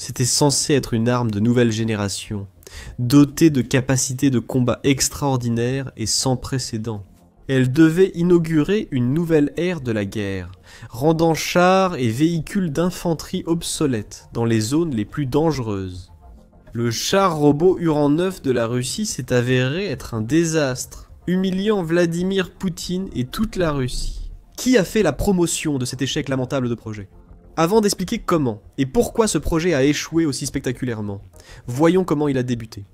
C'était censé être une arme de nouvelle génération, dotée de capacités de combat extraordinaires et sans précédent. Elle devait inaugurer une nouvelle ère de la guerre, rendant chars et véhicules d'infanterie obsolètes dans les zones les plus dangereuses. Le char robot Uran-9 de la Russie s'est avéré être un désastre, humiliant Vladimir Poutine et toute la Russie. Qui a fait la promotion de cet échec lamentable de projet? Avant d'expliquer comment et pourquoi ce projet a échoué aussi spectaculairement, voyons comment il a débuté.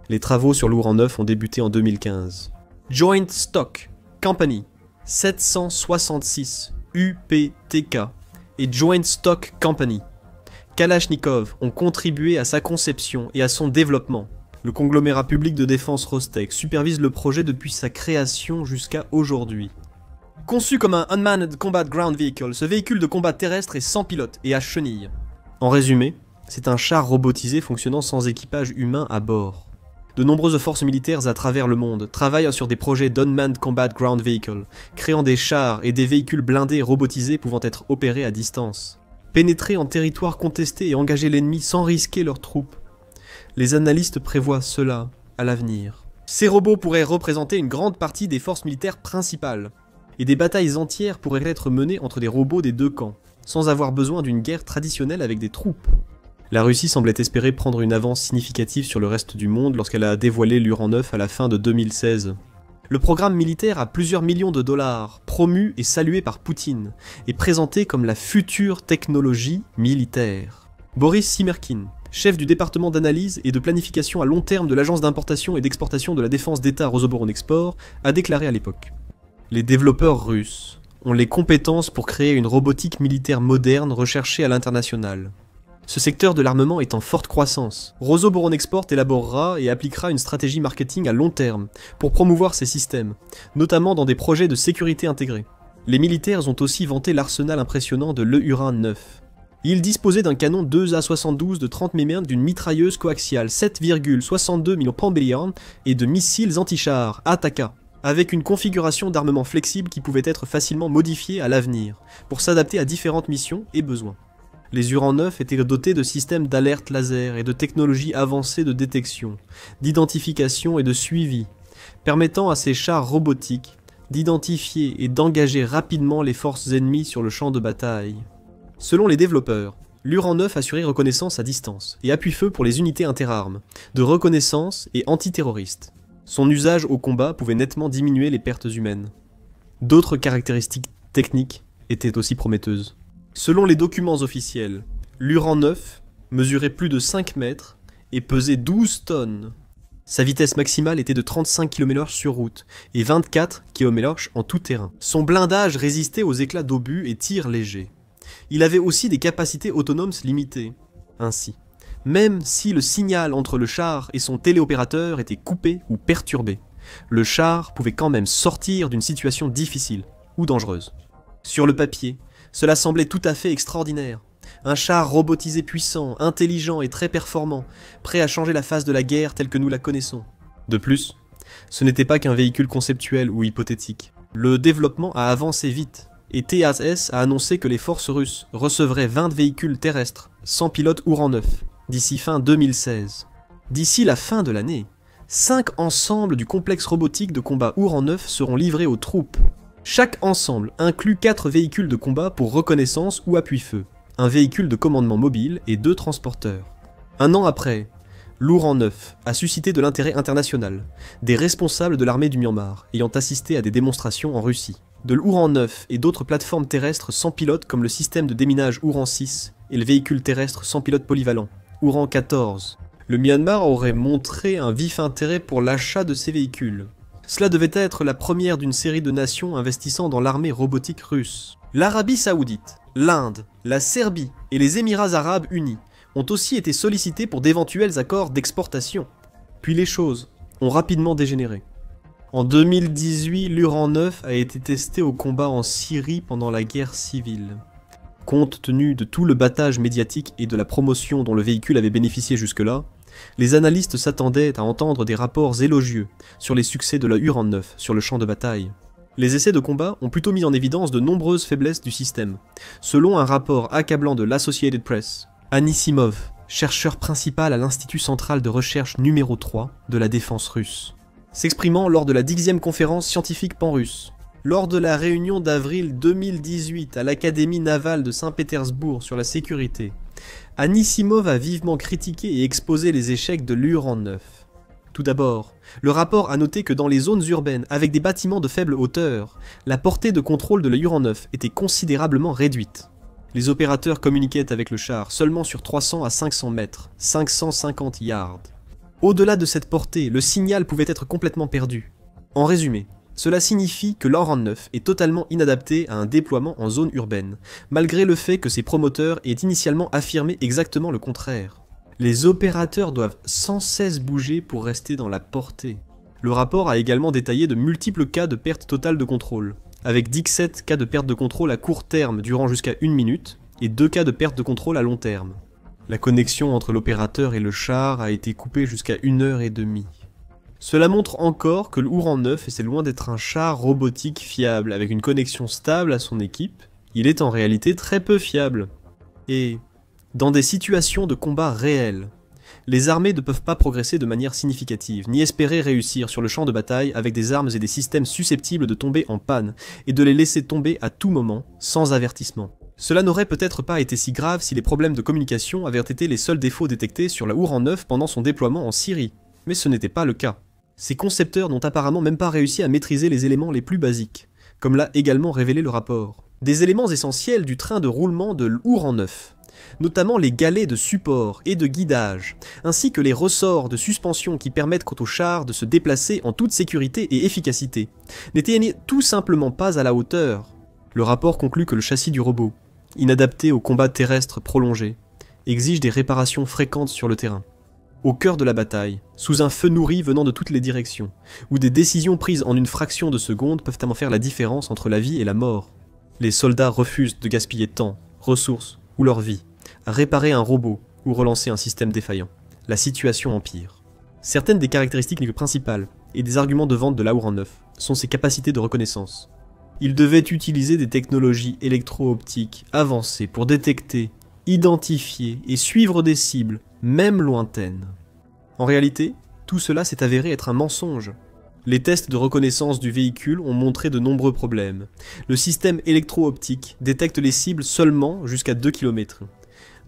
Les travaux sur l'Uran-9 ont débuté en 2015. Joint Stock Company 766 UPTK et Joint Stock Company Kalachnikov ont contribué à sa conception et à son développement. Le conglomérat public de défense Rostec supervise le projet depuis sa création jusqu'à aujourd'hui. Conçu comme un Unmanned Combat Ground Vehicle, ce véhicule de combat terrestre est sans pilote et à chenilles. En résumé, c'est un char robotisé fonctionnant sans équipage humain à bord. De nombreuses forces militaires à travers le monde travaillent sur des projets d'Unmanned Combat Ground Vehicle, créant des chars et des véhicules blindés robotisés pouvant être opérés à distance. Pénétrer en territoire contesté et engager l'ennemi sans risquer leurs troupes. Les analystes prévoient cela à l'avenir. Ces robots pourraient représenter une grande partie des forces militaires principales, et des batailles entières pourraient être menées entre des robots des deux camps, sans avoir besoin d'une guerre traditionnelle avec des troupes. La Russie semblait espérer prendre une avance significative sur le reste du monde lorsqu'elle a dévoilé l'Uran-9 à la fin de 2016. Le programme militaire à plusieurs millions de dollars, promu et salué par Poutine, est présenté comme la future technologie militaire. Boris Simerkin, chef du département d'analyse et de planification à long terme de l'agence d'importation et d'exportation de la défense d'État Rosoboronexport, a déclaré à l'époque: les développeurs russes ont les compétences pour créer une robotique militaire moderne recherchée à l'international. Ce secteur de l'armement est en forte croissance. Rosoboronexport élaborera et appliquera une stratégie marketing à long terme pour promouvoir ces systèmes, notamment dans des projets de sécurité intégrés. Les militaires ont aussi vanté l'arsenal impressionnant de l'Uran-9. Il disposait d'un canon 2A72 de 30 mm, d'une mitrailleuse coaxiale 7,62 mm et de missiles anti-chars Ataka, avec une configuration d'armement flexible qui pouvait être facilement modifiée à l'avenir, pour s'adapter à différentes missions et besoins. Les Uran-9 étaient dotés de systèmes d'alerte laser et de technologies avancées de détection, d'identification et de suivi, permettant à ces chars robotiques d'identifier et d'engager rapidement les forces ennemies sur le champ de bataille. Selon les développeurs, l'Uran-9 assurait reconnaissance à distance et appui-feu pour les unités interarmes, de reconnaissance et antiterroristes. Son usage au combat pouvait nettement diminuer les pertes humaines. D'autres caractéristiques techniques étaient aussi prometteuses. Selon les documents officiels, l'Uran-9 mesurait plus de 5 mètres et pesait 12 tonnes. Sa vitesse maximale était de 35 km/h sur route et 24 km/h en tout terrain. Son blindage résistait aux éclats d'obus et tirs légers. Il avait aussi des capacités autonomes limitées. Ainsi, même si le signal entre le char et son téléopérateur était coupé ou perturbé, le char pouvait quand même sortir d'une situation difficile ou dangereuse. Sur le papier, cela semblait tout à fait extraordinaire. Un char robotisé puissant, intelligent et très performant, prêt à changer la face de la guerre telle que nous la connaissons. De plus, ce n'était pas qu'un véhicule conceptuel ou hypothétique. Le développement a avancé vite, et TASS a annoncé que les forces russes recevraient 20 véhicules terrestres, sans pilote Uran-9, d'ici fin 2016. D'ici la fin de l'année, 5 ensembles du complexe robotique de combat Uran-9 seront livrés aux troupes. Chaque ensemble inclut 4 véhicules de combat pour reconnaissance ou appui-feu, un véhicule de commandement mobile et 2 transporteurs. Un an après, l'Uran-9 a suscité de l'intérêt international, des responsables de l'armée du Myanmar ayant assisté à des démonstrations en Russie. De l'Uran-9 et d'autres plateformes terrestres sans pilote comme le système de déminage Uran-6 et le véhicule terrestre sans pilote polyvalent, Uran-14. Le Myanmar aurait montré un vif intérêt pour l'achat de ces véhicules. Cela devait être la première d'une série de nations investissant dans l'armée robotique russe. L'Arabie Saoudite, l'Inde, la Serbie et les Émirats Arabes Unis ont aussi été sollicités pour d'éventuels accords d'exportation. Puis les choses ont rapidement dégénéré. En 2018, l'Uran-9 a été testé au combat en Syrie pendant la guerre civile. Compte tenu de tout le battage médiatique et de la promotion dont le véhicule avait bénéficié jusque-là, les analystes s'attendaient à entendre des rapports élogieux sur les succès de la Uran-9 sur le champ de bataille. Les essais de combat ont plutôt mis en évidence de nombreuses faiblesses du système. Selon un rapport accablant de l'Associated Press, Anisimov, chercheur principal à l'Institut central de recherche numéro 3 de la défense russe. S'exprimant lors de la 10e conférence scientifique pan-russe, lors de la réunion d'avril 2018 à l'Académie navale de Saint-Pétersbourg sur la sécurité, Anisimov a vivement critiqué et exposé les échecs de l'Uran 9. Tout d'abord, le rapport a noté que dans les zones urbaines avec des bâtiments de faible hauteur, la portée de contrôle de l'Uran 9 était considérablement réduite. Les opérateurs communiquaient avec le char seulement sur 300 à 500 mètres, 550 yards. Au-delà de cette portée, le signal pouvait être complètement perdu. En résumé, cela signifie que l'Uran 9 est totalement inadapté à un déploiement en zone urbaine, malgré le fait que ses promoteurs aient initialement affirmé exactement le contraire. Les opérateurs doivent sans cesse bouger pour rester dans la portée. Le rapport a également détaillé de multiples cas de perte totale de contrôle, avec 17 cas de perte de contrôle à court terme durant jusqu'à 1 minute et 2 cas de perte de contrôle à long terme. La connexion entre l'opérateur et le char a été coupée jusqu'à 1h30. Cela montre encore que l'Uran 9 est loin d'être un char robotique fiable avec une connexion stable à son équipe, il est en réalité très peu fiable. Et dans des situations de combat réels, les armées ne peuvent pas progresser de manière significative, ni espérer réussir sur le champ de bataille avec des armes et des systèmes susceptibles de tomber en panne, et de les laisser tomber à tout moment, sans avertissement. Cela n'aurait peut-être pas été si grave si les problèmes de communication avaient été les seuls défauts détectés sur la Uran 9 pendant son déploiement en Syrie, mais ce n'était pas le cas. Ces concepteurs n'ont apparemment même pas réussi à maîtriser les éléments les plus basiques, comme l'a également révélé le rapport. Des éléments essentiels du train de roulement de l'Uran 9, notamment les galets de support et de guidage, ainsi que les ressorts de suspension qui permettent au char de se déplacer en toute sécurité et efficacité, n'étaient tout simplement pas à la hauteur. Le rapport conclut que le châssis du robot, inadapté au combat terrestre prolongé, exige des réparations fréquentes sur le terrain. Au cœur de la bataille, sous un feu nourri venant de toutes les directions, où des décisions prises en une fraction de seconde peuvent faire la différence entre la vie et la mort. Les soldats refusent de gaspiller temps, ressources ou leur vie à réparer un robot ou relancer un système défaillant. La situation empire. Certaines des caractéristiques principales et des arguments de vente de l'Uran 9 sont ses capacités de reconnaissance. Il devait utiliser des technologies électro-optiques avancées pour détecter, identifier et suivre des cibles, même lointaines. En réalité, tout cela s'est avéré être un mensonge. Les tests de reconnaissance du véhicule ont montré de nombreux problèmes. Le système électro-optique détecte les cibles seulement jusqu'à 2 km,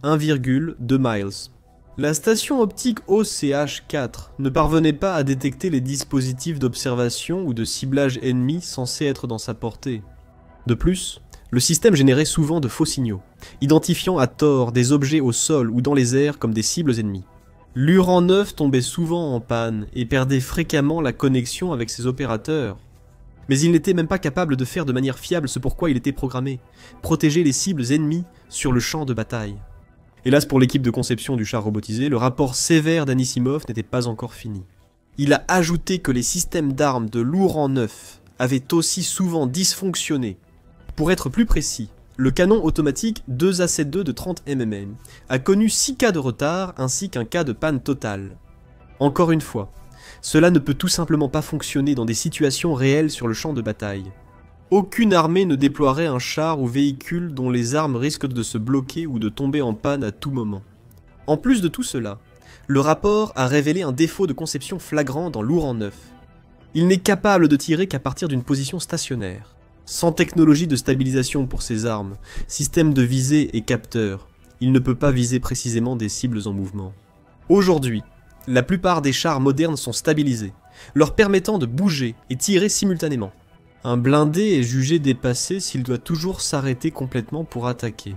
1,2 miles. La station optique OCH-4 ne parvenait pas à détecter les dispositifs d'observation ou de ciblage ennemis censés être dans sa portée. De plus, le système générait souvent de faux signaux, identifiant à tort des objets au sol ou dans les airs comme des cibles ennemies. L'Uran 9 tombait souvent en panne et perdait fréquemment la connexion avec ses opérateurs. Mais il n'était même pas capable de faire de manière fiable ce pourquoi il était programmé, protéger les cibles ennemies sur le champ de bataille. Hélas pour l'équipe de conception du char robotisé, le rapport sévère d'Anisimov n'était pas encore fini. Il a ajouté que les systèmes d'armes de l'Uran 9 avaient aussi souvent dysfonctionné. Pour être plus précis, le canon automatique 2A72 de 30 mm a connu 6 cas de retard ainsi qu'un cas de panne totale. Encore une fois, cela ne peut tout simplement pas fonctionner dans des situations réelles sur le champ de bataille. Aucune armée ne déploierait un char ou véhicule dont les armes risquent de se bloquer ou de tomber en panne à tout moment. En plus de tout cela, le rapport a révélé un défaut de conception flagrant dans l'Uran 9. Il n'est capable de tirer qu'à partir d'une position stationnaire. Sans technologie de stabilisation pour ses armes, système de visée et capteur, il ne peut pas viser précisément des cibles en mouvement. Aujourd'hui, la plupart des chars modernes sont stabilisés, leur permettant de bouger et tirer simultanément. Un blindé est jugé dépassé s'il doit toujours s'arrêter complètement pour attaquer.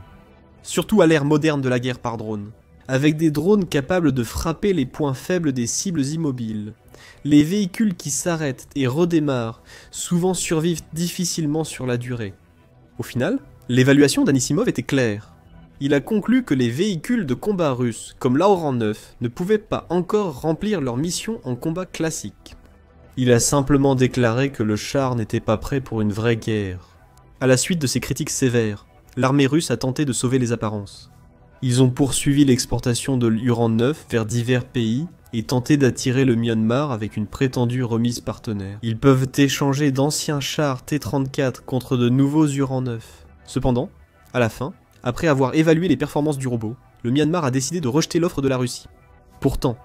Surtout à l'ère moderne de la guerre par drone, avec des drones capables de frapper les points faibles des cibles immobiles. Les véhicules qui s'arrêtent et redémarrent souvent survivent difficilement sur la durée. Au final, l'évaluation d'Anisimov était claire. Il a conclu que les véhicules de combat russes, comme l'Uran 9, ne pouvaient pas encore remplir leur mission en combat classique. Il a simplement déclaré que le char n'était pas prêt pour une vraie guerre. À la suite de ces critiques sévères, l'armée russe a tenté de sauver les apparences. Ils ont poursuivi l'exportation de l'Uran 9 vers divers pays et tenté d'attirer le Myanmar avec une prétendue remise partenaire. Ils peuvent échanger d'anciens chars T-34 contre de nouveaux Uran 9. Cependant, à la fin, après avoir évalué les performances du robot, le Myanmar a décidé de rejeter l'offre de la Russie. Pourtant,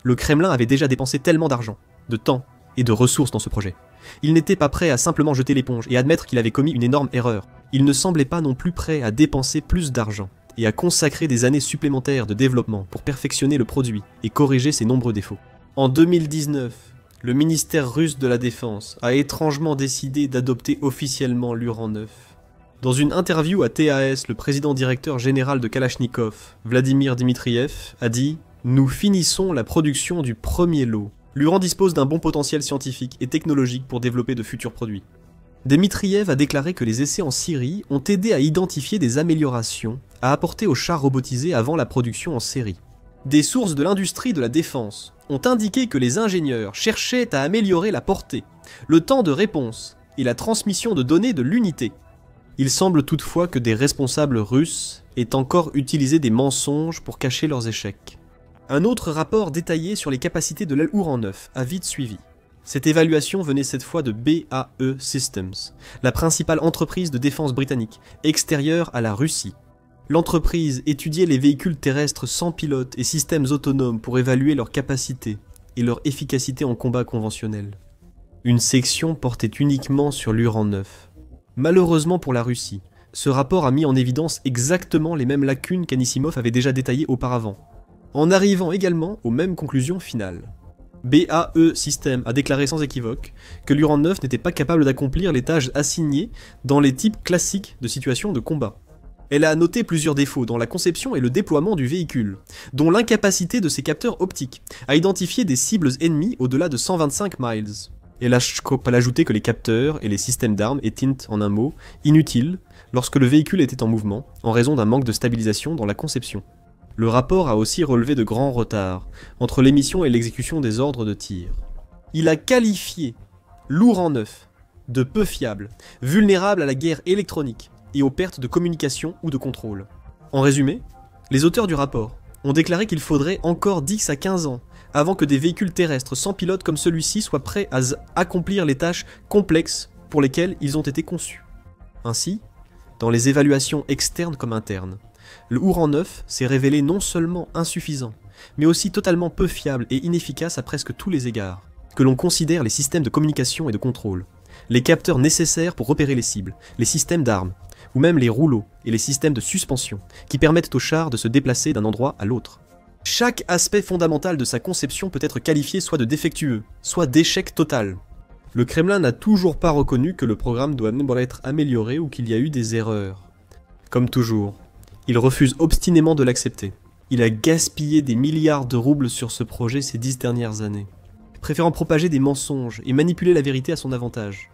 le Kremlin avait déjà dépensé tellement d'argent, de temps et de ressources dans ce projet. Il n'était pas prêt à simplement jeter l'éponge et admettre qu'il avait commis une énorme erreur. Il ne semblait pas non plus prêt à dépenser plus d'argent et à consacrer des années supplémentaires de développement pour perfectionner le produit et corriger ses nombreux défauts. En 2019, le ministère russe de la Défense a étrangement décidé d'adopter officiellement l'Uran 9. Dans une interview à TAS, le président directeur général de Kalachnikov, Vladimir Dmitriev, a dit « Nous finissons la production du premier lot. L'Uran dispose d'un bon potentiel scientifique et technologique pour développer de futurs produits. » Dmitriev a déclaré que les essais en Syrie ont aidé à identifier des améliorations à apporter aux chars robotisés avant la production en série. Des sources de l'industrie de la défense ont indiqué que les ingénieurs cherchaient à améliorer la portée, le temps de réponse et la transmission de données de l'unité. Il semble toutefois que des responsables russes aient encore utilisé des mensonges pour cacher leurs échecs. Un autre rapport détaillé sur les capacités de l'Uran 9 a vite suivi. Cette évaluation venait cette fois de BAE Systems, la principale entreprise de défense britannique, extérieure à la Russie. L'entreprise étudiait les véhicules terrestres sans pilote et systèmes autonomes pour évaluer leur capacité et leur efficacité en combat conventionnel. Une section portait uniquement sur l'Uran 9. Malheureusement pour la Russie, ce rapport a mis en évidence exactement les mêmes lacunes qu'Anisimov avait déjà détaillées auparavant, en arrivant également aux mêmes conclusions finales. BAE System a déclaré sans équivoque que l'Uran 9 n'était pas capable d'accomplir les tâches assignées dans les types classiques de situations de combat. Elle a noté plusieurs défauts dans la conception et le déploiement du véhicule, dont l'incapacité de ses capteurs optiques à identifier des cibles ennemies au-delà de 125 miles. Elle a ajouté que les capteurs et les systèmes d'armes étaient, en un mot, inutiles lorsque le véhicule était en mouvement, en raison d'un manque de stabilisation dans la conception. Le rapport a aussi relevé de grands retards entre l'émission et l'exécution des ordres de tir. Il a qualifié l'Uran 9 de peu fiable, vulnérable à la guerre électronique et aux pertes de communication ou de contrôle. En résumé, les auteurs du rapport ont déclaré qu'il faudrait encore 10 à 15 ans avant que des véhicules terrestres sans pilote comme celui-ci soient prêts à accomplir les tâches complexes pour lesquelles ils ont été conçus. Ainsi, dans les évaluations externes comme internes, le Uran 9 s'est révélé non seulement insuffisant, mais aussi totalement peu fiable et inefficace à presque tous les égards, que l'on considère les systèmes de communication et de contrôle, les capteurs nécessaires pour repérer les cibles, les systèmes d'armes, ou même les rouleaux et les systèmes de suspension, qui permettent aux chars de se déplacer d'un endroit à l'autre. Chaque aspect fondamental de sa conception peut être qualifié soit de défectueux, soit d'échec total. Le Kremlin n'a toujours pas reconnu que le programme doit même être amélioré ou qu'il y a eu des erreurs. Comme toujours, il refuse obstinément de l'accepter. Il a gaspillé des milliards de roubles sur ce projet ces 10 dernières années, préférant propager des mensonges et manipuler la vérité à son avantage.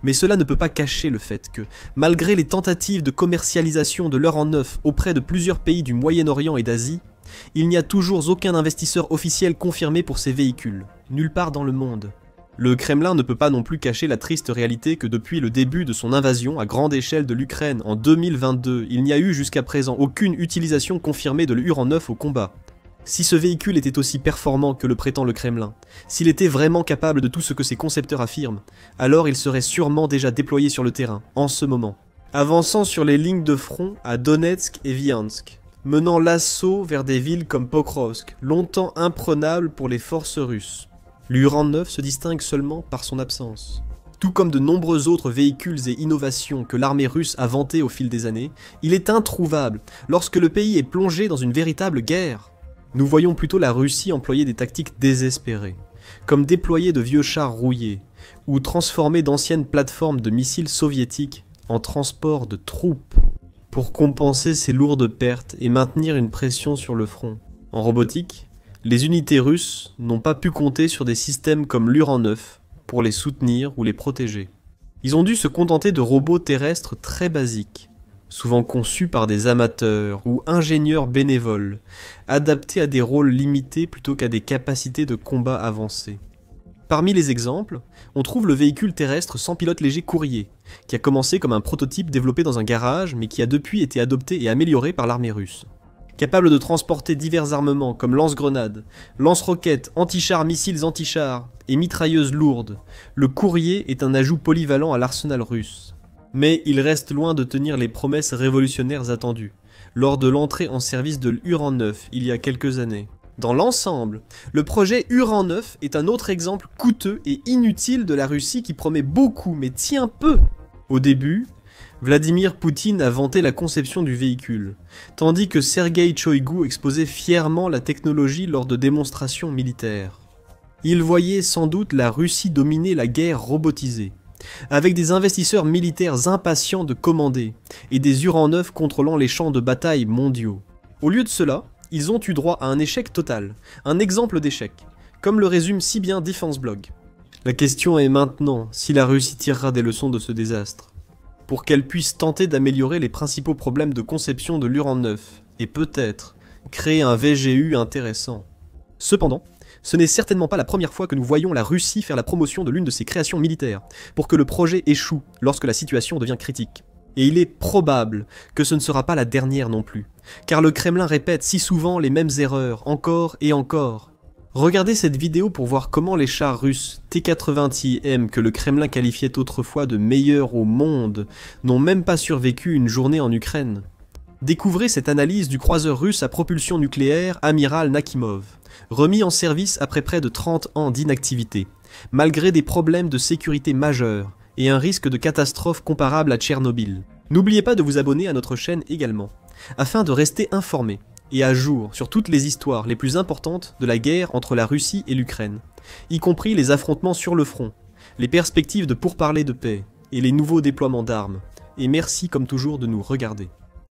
Mais cela ne peut pas cacher le fait que, malgré les tentatives de commercialisation de l'Uran 9 auprès de plusieurs pays du Moyen-Orient et d'Asie, il n'y a toujours aucun investisseur officiel confirmé pour ces véhicules, nulle part dans le monde. Le Kremlin ne peut pas non plus cacher la triste réalité que depuis le début de son invasion à grande échelle de l'Ukraine en 2022, il n'y a eu jusqu'à présent aucune utilisation confirmée de l'Uran 9 au combat. Si ce véhicule était aussi performant que le prétend le Kremlin, s'il était vraiment capable de tout ce que ses concepteurs affirment, alors il serait sûrement déjà déployé sur le terrain, en ce moment, avançant sur les lignes de front à Donetsk et Viansk, menant l'assaut vers des villes comme Pokrovsk, longtemps imprenables pour les forces russes. L'Uran 9 se distingue seulement par son absence. Tout comme de nombreux autres véhicules et innovations que l'armée russe a vantés au fil des années, il est introuvable lorsque le pays est plongé dans une véritable guerre. Nous voyons plutôt la Russie employer des tactiques désespérées, comme déployer de vieux chars rouillés, ou transformer d'anciennes plateformes de missiles soviétiques en transport de troupes, pour compenser ces lourdes pertes et maintenir une pression sur le front. En robotique, les unités russes n'ont pas pu compter sur des systèmes comme l'Uran 9 pour les soutenir ou les protéger. Ils ont dû se contenter de robots terrestres très basiques, souvent conçus par des amateurs ou ingénieurs bénévoles, adaptés à des rôles limités plutôt qu'à des capacités de combat avancées. Parmi les exemples, on trouve le véhicule terrestre sans pilote léger Courrier, qui a commencé comme un prototype développé dans un garage mais qui a depuis été adopté et amélioré par l'armée russe. Capable de transporter divers armements comme lance-grenades, lance-roquettes, anti-chars, missiles anti-chars et mitrailleuses lourdes, le Courrier est un ajout polyvalent à l'arsenal russe. Mais il reste loin de tenir les promesses révolutionnaires attendues. lors de l'entrée en service de l'Uran 9 il y a quelques années. Dans l'ensemble, le projet Uran 9 est un autre exemple coûteux et inutile de la Russie qui promet beaucoup mais tient peu. Au début, Vladimir Poutine a vanté la conception du véhicule, tandis que Sergei Shoigu exposait fièrement la technologie lors de démonstrations militaires. Il voyait sans doute la Russie dominer la guerre robotisée, avec des investisseurs militaires impatients de commander et des Uran 9 contrôlant les champs de bataille mondiaux. Au lieu de cela, ils ont eu droit à un échec total, un exemple d'échec, comme le résume si bien Defense Blog. La question est maintenant si la Russie tirera des leçons de ce désastre, pour qu'elle puisse tenter d'améliorer les principaux problèmes de conception de l'Uran 9, et peut-être créer un VGU intéressant. Cependant, ce n'est certainement pas la première fois que nous voyons la Russie faire la promotion de l'une de ses créations militaires, pour que le projet échoue lorsque la situation devient critique. Et il est probable que ce ne sera pas la dernière non plus, car le Kremlin répète si souvent les mêmes erreurs, encore et encore. Regardez cette vidéo pour voir comment les chars russes T-80IM que le Kremlin qualifiait autrefois de meilleurs au monde n'ont même pas survécu une journée en Ukraine. Découvrez cette analyse du croiseur russe à propulsion nucléaire Amiral Nakhimov, remis en service après près de 30 ans d'inactivité, malgré des problèmes de sécurité majeurs et un risque de catastrophe comparable à Tchernobyl. N'oubliez pas de vous abonner à notre chaîne également, afin de rester informé et à jour sur toutes les histoires les plus importantes de la guerre entre la Russie et l'Ukraine, y compris les affrontements sur le front, les perspectives de pourparlers de paix et les nouveaux déploiements d'armes. Et merci comme toujours de nous regarder.